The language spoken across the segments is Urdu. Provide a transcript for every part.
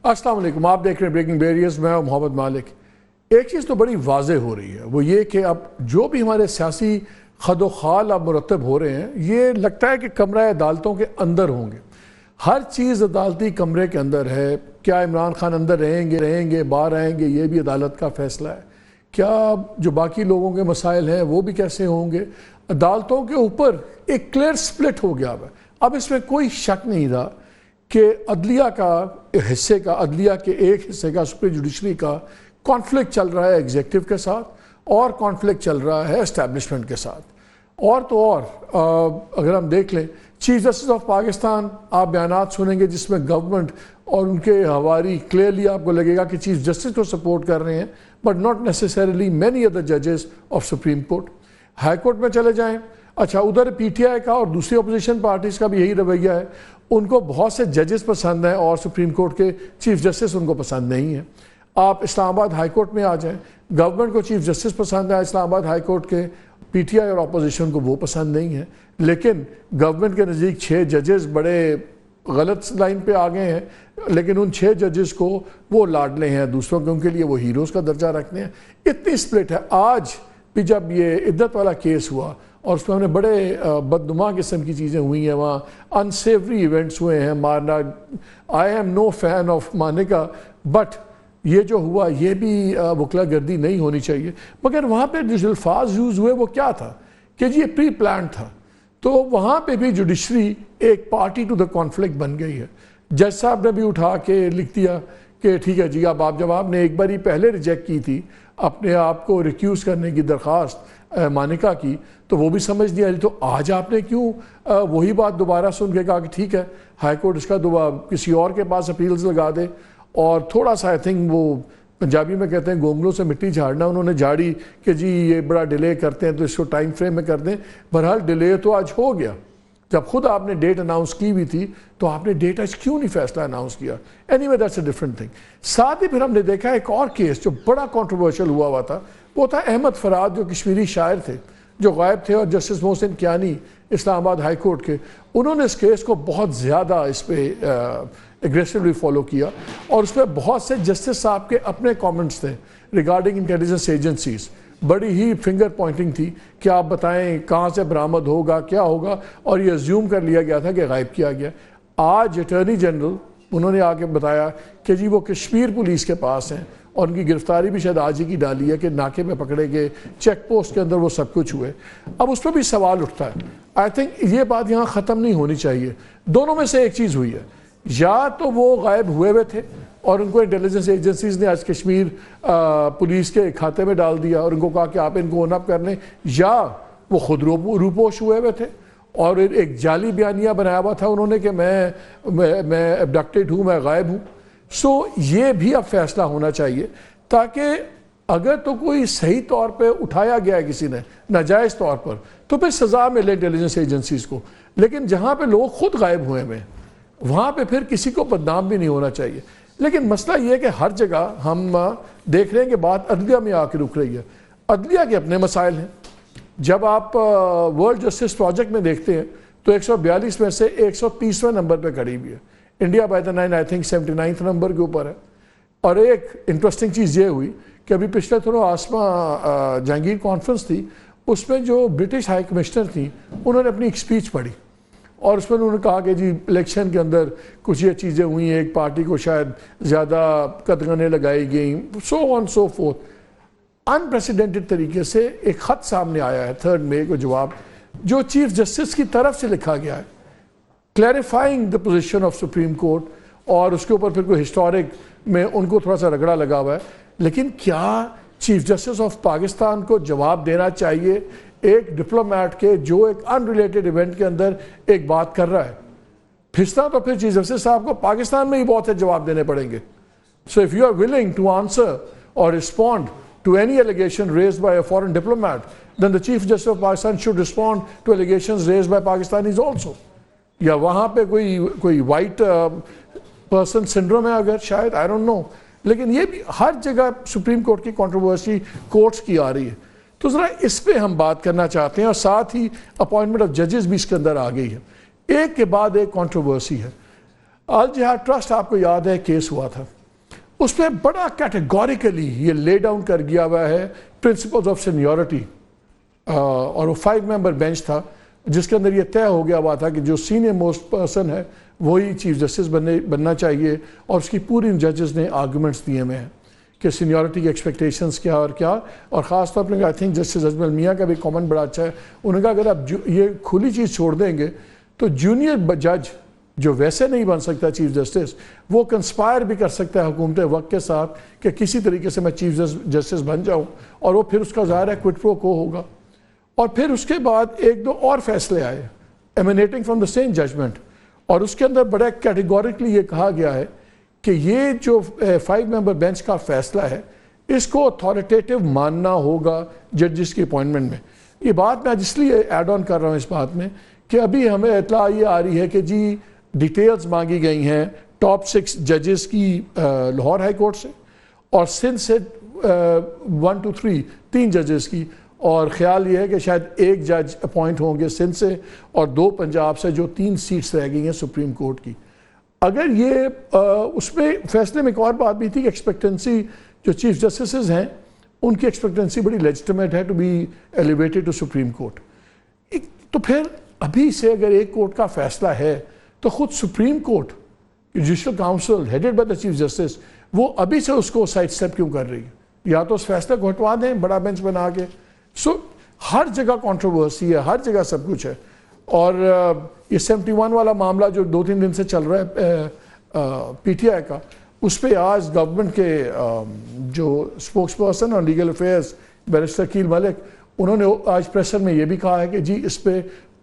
السلام علیکم، آپ دیکھ رہے ہیں بریکنگ بیریئرز، میں محمد مالک۔ ایک چیز تو بڑی واضح ہو رہی ہے، وہ یہ کہ اب جو بھی ہمارے سیاسی خد و خال اب مرتب ہو رہے ہیں، یہ لگتا ہے کہ کمرہ عدالتوں کے اندر ہوں گے۔ ہر چیز عدالتی کمرے کے اندر ہے۔ کیا عمران خان اندر رہیں گے باہر آئیں گے، یہ بھی عدالت کا فیصلہ ہے۔ کیا جو باقی لوگوں کے مسائل ہیں وہ بھی کیسے ہوں گے؟ عدالتوں کے اوپر ایک کلیئر سپلٹ ہو گیا اب اس میں کوئی شک نہیں رہا کہ عدلیہ کا حصے کا، عدلیہ کے ایک حصے کا، سپریم جوڈیشری کا کانفلکٹ چل رہا ہے ایگزیکٹو کے ساتھ، اور کانفلکٹ چل رہا ہے اسٹیبلشمنٹ کے ساتھ۔ اور تو اور اگر ہم دیکھ لیں، چیف جسٹس آف پاکستان، آپ بیانات سنیں گے جس میں گورنمنٹ اور ان کے حواری کلیئرلی آپ کو لگے گا کہ چیف جسٹس کو سپورٹ کر رہے ہیں، بٹ ناٹ نیسیسریلی مینی ادر ججز of supreme court. High court میں چلے جائیں، اچھا ادھر پی ٹی آئی کا اور دوسری اپوزیشن پارٹیز کا بھی یہی رویہ ہے، ان کو بہت سے ججز پسند ہیں اور سپریم کورٹ کے چیف جسٹس ان کو پسند نہیں ہیں۔ آپ اسلام آباد ہائی کورٹ میں آ جائیں، گورنمنٹ کو چیف جسٹس پسند ہے اسلام آباد ہائی کورٹ کے، پی ٹی آئی اور اپوزیشن کو وہ پسند نہیں ہے، لیکن گورنمنٹ کے نزدیک 6 ججز بڑے غلط لائن پہ آ گئے ہیں، لیکن ان 6 ججز کو وہ لاڈلے ہیں دوسروں کے، ان کے لیے وہ ہیروز کا درجہ رکھتے ہیں۔ اتنی سپلٹ ہے۔ آج بھی جب یہ عدت والا کیس ہوا اور اس میں ہم نے بڑے بدنما قسم کی چیزیں ہوئی ہیں، وہاں انسیوری ایونٹس ہوئے ہیں، مارنا، I am no fan of مارنے کا، بٹ یہ جو ہوا یہ بھی وکلا گردی نہیں ہونی چاہیے۔ مگر وہاں پہ جو الفاظ یوز ہوئے وہ کیا تھا کہ جی یہ پری پلانڈ تھا، تو وہاں پہ بھی جوڈیشری ایک پارٹی ٹو دا کانفلکٹ بن گئی ہے۔ جج صاحب نے بھی اٹھا کے لکھ دیا کہ ٹھیک ہے جی، اب آپ جب آپ نے ایک باری پہلے ریجیکٹ کی تھی اپنے آپ کو ریکیوز کرنے کی درخواست مانیکا کی، تو وہ بھی سمجھ نہیں آ رہی، تو آج آپ نے کیوں وہی بات دوبارہ سن کے کہا کہ ٹھیک ہے ہائی کورٹ اس کا کسی اور کے پاس اپیلز لگا دے، اور تھوڑا سا آئی تھنک وہ پنجابی میں کہتے ہیں گونگلوں سے مٹی جھاڑنا، انہوں نے جھاڑی کہ جی یہ بڑا ڈیلے کرتے ہیں تو اس کو ٹائم فریم میں کر دیں۔ بہرحال ڈیلے تو آج ہو گیا، جب خود آپ نے ڈیٹ اناؤنس کی ہوئی تھی تو آپ نے ڈیٹ آج کیوں نہیں فیصلہ اناؤنس کیا؟ Any way that's a different thing. ساتھ ہی پھر ہم نے دیکھا ایک اور کیس جو بڑا کنٹروورشل ہوا تھا، وہ تھا احمد فراد، جو کشمیری شاعر تھے جو غائب تھے، اور جسٹس محسن کیانی اسلام آباد ہائی کورٹ کے، انہوں نے اس کیس کو بہت زیادہ اس پہ ایگریسولی فالو کیا، اور اس پہ بہت سے جسٹس صاحب کے اپنے کامنٹس تھے ریگارڈنگ انٹیلیجنس ایجنسیز، بڑی ہی فنگر پوائنٹنگ تھی کہ آپ بتائیں کہاں سے برآمد ہوگا، کیا ہوگا، اور یہ ازیوم کر لیا گیا تھا کہ غائب کیا گیا۔ آج اٹارنی جنرل انہوں نے آ کے بتایا کہ جی وہ کشمیر پولیس کے پاس ہیں، اور ان کی گرفتاری بھی شاید آج ہی کی ڈالی ہے کہ ناکے میں پکڑے گئے، چیک پوسٹ کے اندر وہ سب کچھ ہوئے۔ اب اس پہ بھی سوال اٹھتا ہے، آئی تھنک یہ بات یہاں ختم نہیں ہونی چاہیے۔ دونوں میں سے ایک چیز ہوئی ہے، یا تو وہ غائب ہوئے تھے اور ان کو انٹیلیجنس ایجنسیز نے آج کشمیر پولیس کے کھاتے میں ڈال دیا اور ان کو کہا کہ آپ ان کو اون اپ کر لیں، یا وہ خود روپوش ہوئے تھے اور ایک جعلی بیانیہ بنایا ہوا تھا انہوں نے کہ میں ابڈکٹڈ ہوں، میں غائب ہوں۔ سو یہ بھی اب فیصلہ ہونا چاہیے، تاکہ اگر تو کوئی صحیح طور پہ اٹھایا گیا ہے کسی نے ناجائز طور پر، تو پھر سزا ملے انٹیلیجنس ایجنسیز کو، لیکن جہاں پہ لوگ خود غائب ہوئے ہیں وہاں پہ پھر کسی کو بدنام بھی نہیں ہونا چاہیے۔ لیکن مسئلہ یہ ہے کہ ہر جگہ ہم دیکھ رہے ہیں کہ بات عدلیہ میں آ کے رک رہی ہے۔ عدلیہ کے اپنے مسائل ہیں۔ جب آپ ورلڈ جسٹس پروجیکٹ میں دیکھتے ہیں تو 142 میں سے 130ویں نمبر پہ کھڑی ہوئی ہے، India by the 9 I think 79 number کے اوپر ہے۔ اور ایک انٹرسٹنگ چیز یہ ہوئی کہ ابھی پچھلے دنوں آسما جہانگیر کانفرنس تھی، اس میں جو برٹش ہائی کمشنر تھیں انہوں نے اپنی ایک اسپیچ پڑھی، اور اس میں انہوں نے کہا کہ جی الیکشن کے اندر کچھ یہ چیزیں ہوئی ہیں، ایک پارٹی کو شاید زیادہ قدغنیں لگائی گئیں، سو آن سو فورتھ۔ انپریسیڈنٹڈ طریقے سے ایک خط سامنے آیا ہے 3 مئی کو، جواب جو چیف جسٹس کی طرف سے لکھا گیا ہے، clarifying the position of supreme court, اور اس کے اوپر پھر کوئی ہسٹورک میں ان کو تھوڑا سا رگڑا لگا ہوا ہے۔ لیکن کیا چیف جسٹس آف پاکستان کو جواب دینا چاہیے ایک ڈپلومیٹ کے جو ایک ان ریلیٹڈ ایونٹ کے اندر ایک بات کر رہا ہے؟ پھستا تو پھر چیف جسٹس صاحب کو پاکستان میں ہی بہت سے جواب دینے پڑیں گے۔ So if you are willing to answer اور respond to any allegation raised by a foreign diplomat, then the chief justice of Pakistan should respond to allegations raised by Pakistanis also. یا وہاں پہ کوئی وائٹ پرسن سنڈروم ہے اگر، شاید، آئی ڈونٹ نو، لیکن یہ بھی ہر جگہ سپریم کورٹ کی کنٹروورسی کورٹس کی آ رہی ہے۔ تو ذرا اس پہ ہم بات کرنا چاہتے ہیں، اور ساتھ ہی اپوائنٹمنٹ آف ججز بھی اس کے اندر آ گئی ہے۔ ایک کے بعد ایک کنٹروورسی ہے۔ الجہاد ٹرسٹ آپ کو یاد ہے کیس ہوا تھا، اس پہ بڑا کیٹیگوریکلی یہ لے ڈاؤن کر گیا ہوا ہے پرنسپلز آف سینیورٹی، اور وہ 5 ممبر بینچ تھا جس کے اندر یہ طے ہو گیا ہوا تھا کہ جو سینئر موسٹ پرسن ہے وہی چیف جسٹس بننا چاہیے، اور اس کی پوری ججز نے آرگومنٹس دیے ہوئے ہیں کہ سینیورٹی کی ایکسپیکٹیشنز کیا اور کیا، اور خاص طور پر آئی تھنک جسٹس اجمل میاں کا بھی کامنٹ بڑا اچھا ہے، انہوں نے کہا اگر آپ یہ کھلی چیز چھوڑ دیں گے تو جونیئر جج جو ویسے نہیں بن سکتا چیف جسٹس، وہ کنسپائر بھی کر سکتا ہے حکومت وقت کے ساتھ کہ کسی طریقے سے میں چیف جسٹس بن جاؤں، اور وہ پھر اس کا ظاہر ہے کوئٹ پرو کو ہوگا۔ اور پھر اس کے بعد 1-2 اور فیصلے آئے ایمنیٹنگ فرام دا سیم ججمنٹ، اور اس کے اندر بڑا کیٹیگوریکلی یہ کہا گیا ہے کہ یہ جو 5 ممبر بینچ کا فیصلہ ہے اس کو اتھارٹیٹیو ماننا ہوگا ججز کی اپوائنٹمنٹ میں۔ یہ بات میں آج اس لیے ایڈ آن کر رہا ہوں اس بات میں کہ ابھی ہمیں اطلاع یہ آ رہی ہے کہ جی ڈیٹیلز مانگی گئی ہیں ٹاپ 6 ججز کی لاہور ہائی کورٹ سے، اور سندھ سے 1 to 3 ججز کی، اور خیال یہ ہے کہ شاید 1 جج اپوائنٹ ہوں گے سندھ سے اور 2 پنجاب سے، جو 3 سیٹس رہ گئی ہیں سپریم کورٹ کی۔ اگر یہ اس میں فیصلے میں ایک اور بات بھی تھی کہ ایکسپیکٹنسی جو چیف جسٹسز ہیں ان کی ایکسپیکٹنسی بڑی لیجٹمیٹ ہے to be elevated to supreme court. تو پھر ابھی سے اگر ایک کورٹ کا فیصلہ ہے تو خود supreme court judicial council headed by the chief justice وہ ابھی سے اس کو سائڈ اسٹیپ کیوں کر رہی ہے؟ یا تو اس فیصلے کو ہٹوا دیں بڑا بینچ بنا کے۔ ہر جگہ کنٹروورسی ہے، ہر جگہ سب کچھ ہے، اور یہ 71 والا معاملہ جو 2-3 دن سے چل رہا ہے پی ٹی آئی کا، اس پہ آج گورنمنٹ کے جو اسپوکس پرسن اور لیگل افیئرز بیرسٹر عقیل ملک، انہوں نے آج پریسر میں یہ بھی کہا ہے کہ جی اس پہ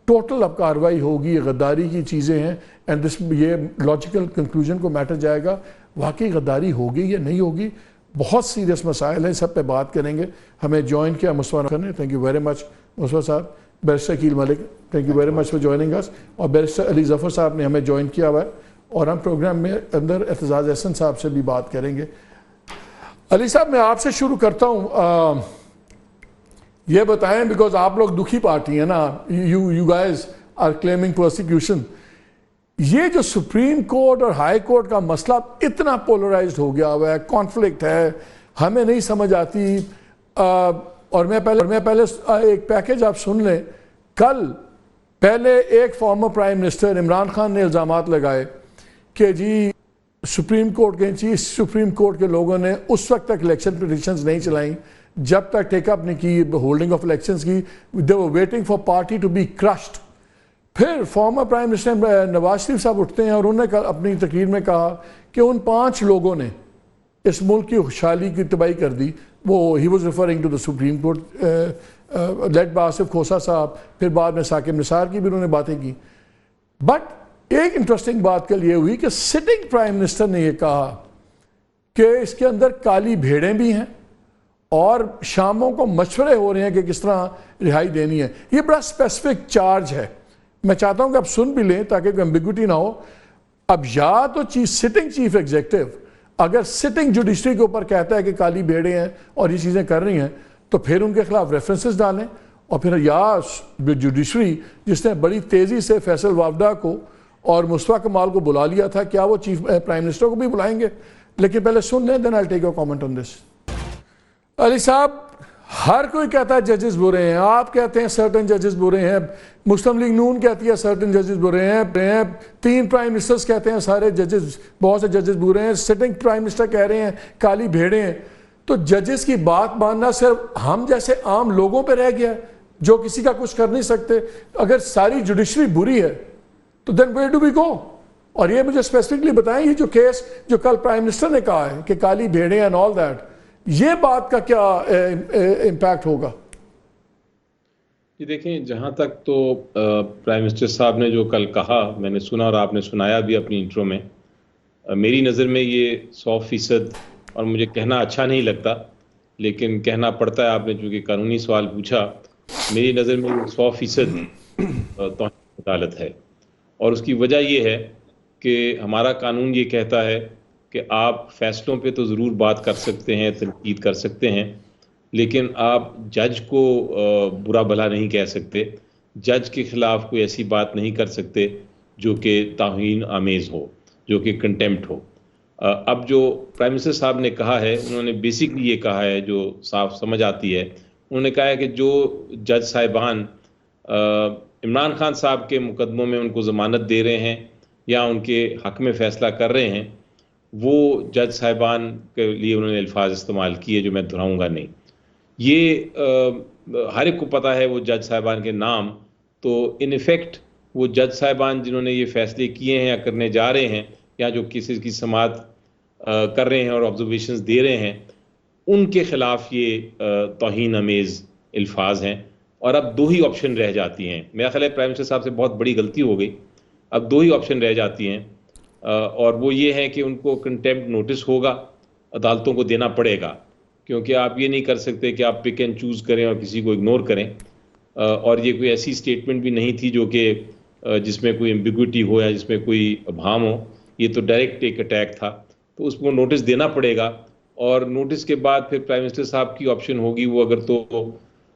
ٹوٹل اب کارروائی ہوگی، یہ غداری کی چیزیں ہیں، اینڈ یہ لاجیکل کنکلوژن کو میٹر جائے گا واقعی غداری ہوگی یا نہیں ہوگی۔ بہت سیریس مسائل ہیں، سب پہ بات کریں گے۔ ہمیں جوائن کیا مصطفیٰ کرنے، thank you very much Mustafa صاحب۔ Barrister Aqeel Malik, thank you very much for joining us, اور بیرسٹر علی ظفر صاحب نے ہمیں جوائن کیا ہوا ہے، اور ہم پروگرام میں اندر اعتزاز احسن صاحب سے بھی بات کریں گے۔ علی صاحب میں آپ سے شروع کرتا ہوں، یہ بتائیں بیکاز آپ لوگ دکھی پارٹی ہیں نا، you guys are claiming persecution, یہ جو سپریم کورٹ اور ہائی کورٹ کا مسئلہ اتنا پولرائزڈ ہو گیا ہوا ہے، کانفلکٹ ہے، ہمیں نہیں سمجھ آتی، اور میں پہلے ایک پیکج آپ سن لیں۔ کل پہلے ایک former prime minister Imran Khan نے الزامات لگائے کہ جی سپریم کورٹ کے سپریم کورٹ کے لوگوں نے اس وقت تک الیکشن پٹیشنز نہیں چلائیں جب تک ٹیک اپ نہیں کی ہولڈنگ آف الیکشنز کی، they were waiting for party to be crushed۔ پھر former prime minister Nawaz Sharif صاحب اٹھتے ہیں اور انہوں نے اپنی تقریر میں کہا کہ ان 5 لوگوں نے اس ملک کی خوشحالی کی تباہی کر دی۔ وہ he was referring to the supreme court led by Asif Khosa صاحب، پھر بعد میں ثاقب نثار کی بھی انہوں نے باتیں کی۔ بٹ ایک انٹرسٹنگ بات کل یہ ہوئی کہ سٹنگ پرائم منسٹر نے یہ کہا کہ اس کے اندر کالی بھیڑیں بھی ہیں اور شاموں کو مشورے ہو رہے ہیں کہ کس طرح رہائی دینی ہے۔ یہ بڑا اسپیسیفک چارج ہے، میں چاہتا ہوں کہ آپ سن بھی لیں تاکہ کوئی ایمبیگوٹی نہ ہو۔ اب یا تو سٹنگ چیف ایگزیکٹو اگر سٹنگ جوڈیشری کے اوپر کہتا ہے کہ کالی بھیڑیں ہیں اور یہ چیزیں کر رہی ہیں تو پھر ان کے خلاف ریفرنسز ڈالیں، اور پھر یا جوڈیشری جس نے بڑی تیزی سے فیصل وافدہ کو اور مصطفیٰ کمال کو بلا لیا تھا، کیا وہ چیف پرائم منسٹر کو بھی بلائیں گے؟ لیکن پہلے سن لیں، دین آئی ٹیک یور کامنٹ آن دس۔ علی صاحب، ہر کوئی کہتا ہے ججز برے ہیں، آپ کہتے ہیں سرٹن ججز برے ہیں، مسلم لیگ نون کہتی ہے سرٹن ججز برے ہیں، 3 پرائم منسٹرز کہتے ہیں سارے ججز، بہت سے ججز برے ہیں، سٹنگ پرائم منسٹر کہہ رہے ہیں کالی بھیڑیں ہیں۔ تو ججز کی بات ماننا صرف ہم جیسے عام لوگوں پہ رہ گیا جو کسی کا کچھ کر نہیں سکتے۔ اگر ساری جوڈیشری بری ہے تو دین ویئر ڈو وی گو؟ اور یہ مجھے اسپیسیفکلی بتائیں، یہ جو کیس جو کل پرائم منسٹر نے کہا ہے کہ کالی بھیڑیں اینڈ آل دیٹ، یہ بات کا کیا امپیکٹ ہوگا؟ جی دیکھیں، جہاں تک تو پرائم منسٹر صاحب نے جو کل کہا میں نے سنا اور آپ نے سنایا بھی اپنی انٹرو میں، میری نظر میں یہ 100%، اور مجھے کہنا اچھا نہیں لگتا لیکن کہنا پڑتا ہے، آپ نے چونکہ قانونی سوال پوچھا، میری نظر میں یہ 100% توہین عدالت ہے۔ اور اس کی وجہ یہ ہے کہ ہمارا قانون یہ کہتا ہے کہ آپ فیصلوں پہ تو ضرور بات کر سکتے ہیں، تنقید کر سکتے ہیں، لیکن آپ جج کو برا بھلا نہیں کہہ سکتے، جج کے خلاف کوئی ایسی بات نہیں کر سکتے جو کہ توہین آمیز ہو، جو کہ کنٹیمپٹ ہو۔ اب جو پرائم منسٹر صاحب نے کہا ہے، انہوں نے بیسکلی یہ کہا ہے جو صاف سمجھ آتی ہے، انہوں نے کہا ہے کہ جو جج صاحبان عمران خان صاحب کے مقدموں میں ان کو ضمانت دے رہے ہیں یا ان کے حق میں فیصلہ کر رہے ہیں، وہ جج صاحبان کے لیے انہوں نے الفاظ استعمال کیے جو میں دہراؤں گا نہیں. یہ ہر ایک کو پتہ ہے وہ جج صاحبان کے نام. تو ان ایفیکٹ وہ جج صاحبان جنہوں نے یہ فیصلے کیے ہیں یا کرنے جا رہے ہیں یا جو کیسز کی سماعت کر رہے ہیں اور آبزرویشنز دے رہے ہیں، ان کے خلاف یہ توہین امیز الفاظ ہیں. اور اب دو ہی آپشن رہ جاتی ہیں. میرا خیال ہے پرائم منسٹر صاحب سے بہت بڑی غلطی ہو گئی. اب دو ہی آپشن رہ جاتی ہیں، اور وہ یہ ہے کہ ان کو کنٹیمپٹ نوٹس ہوگا، عدالتوں کو دینا پڑے گا، کیونکہ آپ یہ نہیں کر سکتے کہ آپ پک اینڈ چوز کریں اور کسی کو اگنور کریں. اور یہ کوئی ایسی اسٹیٹمنٹ بھی نہیں تھی جو کہ جس میں کوئی ایمبیگوٹی ہو یا جس میں کوئی ابہام ہو. یہ تو ڈائریکٹ ایک اٹیک تھا. تو اس کو نوٹس دینا پڑے گا، اور نوٹس کے بعد پھر پرائم منسٹر صاحب کی آپشن ہوگی، وہ اگر تو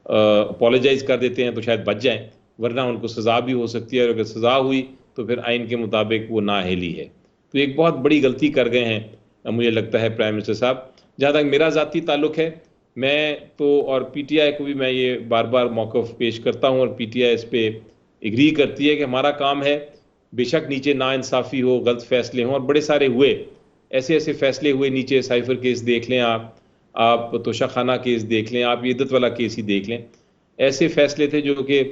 اپولوجائز کر دیتے ہیں تو شاید بچ جائیں، ورنہ ان کو سزا بھی ہو سکتی ہے، اور اگر سزا ہوئی تو پھر آئین کے مطابق وہ نااہلی ہے. تو ایک بہت بڑی غلطی کر گئے ہیں مجھے لگتا ہے پرائم منسٹر صاحب. جہاں تک میرا ذاتی تعلق ہے، میں تو اور پی ٹی آئی کو بھی میں یہ بار بار موقف پیش کرتا ہوں، اور پی ٹی آئی اس پہ اگری کرتی ہے کہ ہمارا کام ہے، بے شک نیچے ناانصافی ہو، غلط فیصلے ہوں، اور بڑے سارے ہوئے، ایسے فیصلے ہوئے نیچے. سائفر کیس دیکھ لیں آپ توشہ خانہ کیس دیکھ لیں، آپ عدت والا کیس ہی دیکھ لیں. ایسے فیصلے تھے جو کہ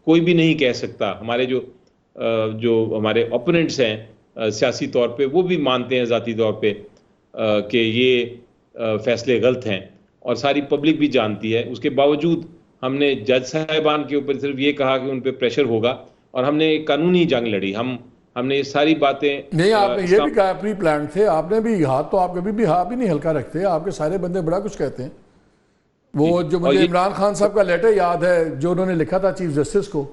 کوئی بھی نہیں کہہ سکتا. ہمارے جو ہمارے اوپوننٹس ہیں سیاسی طور پہ، وہ بھی مانتے ہیں ذاتی طور پہ کہ یہ فیصلے غلط ہیں، اور ساری پبلک بھی جانتی ہے. اس کے باوجود ہم نے جج صاحبان کے اوپر صرف یہ کہا کہ ان پہ پریشر ہوگا، اور ہم نے ایک قانونی جنگ لڑی. ہم نے یہ ساری باتیں نہیں، آپ نے یہ بھی کہا پری پلان تھے، آپ نے بھی ہاتھ تو آپ کبھی بھی ہاتھ بھی نہیں ہلکا رکھتے، آپ کے سارے بندے بڑا کچھ کہتے ہیں. وہ جو مجھے عمران خان صاحب کا لیٹر یاد ہے جو انہوں نے لکھا تھا چیف جسٹس کو،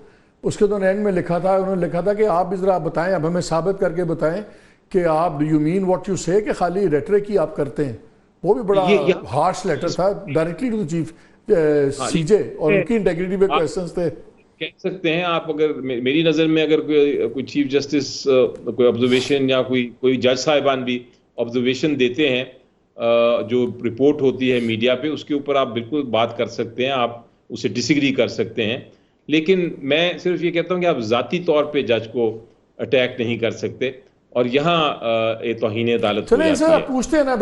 اس کے انہوں نے اینڈ میں لکھا تھا، انہوں نے لکھا تھا کہ آپ بھی ذرا بتائیں، اب ہمیں ثابت کر کے بتائیں کہ آپ یو مین واٹ یو سے، کہ خالی ریٹرک ہی آپ کرتے ہیں. وہ بھی بڑا ہارش لیٹر تھا ڈائریکٹلی ٹو چیف سی جے، اور ان کی انٹیگریٹی پہ کوسچنز تھے. کہہ سکتے ہیں آپ، اگر میری نظر میں اگر کوئی چیف جسٹس کوئی آبزرویشن یا کوئی جج صاحبان بھی آبزرویشن دیتے ہیں جو رپورٹ ہوتی ہے میڈیا پہ، اس کے اوپر آپ بالکل بات کر سکتے ہیں، آپ اسے ڈس ایگری کر سکتے ہیں. لیکن میں صرف یہ کہتا ہوں کہ آپ ذاتی طور پہ جج کو اٹیک نہیں کر سکتے، اور یہاں توہین عدالت ہو جاتی ہے. پوچھتے ہیں نا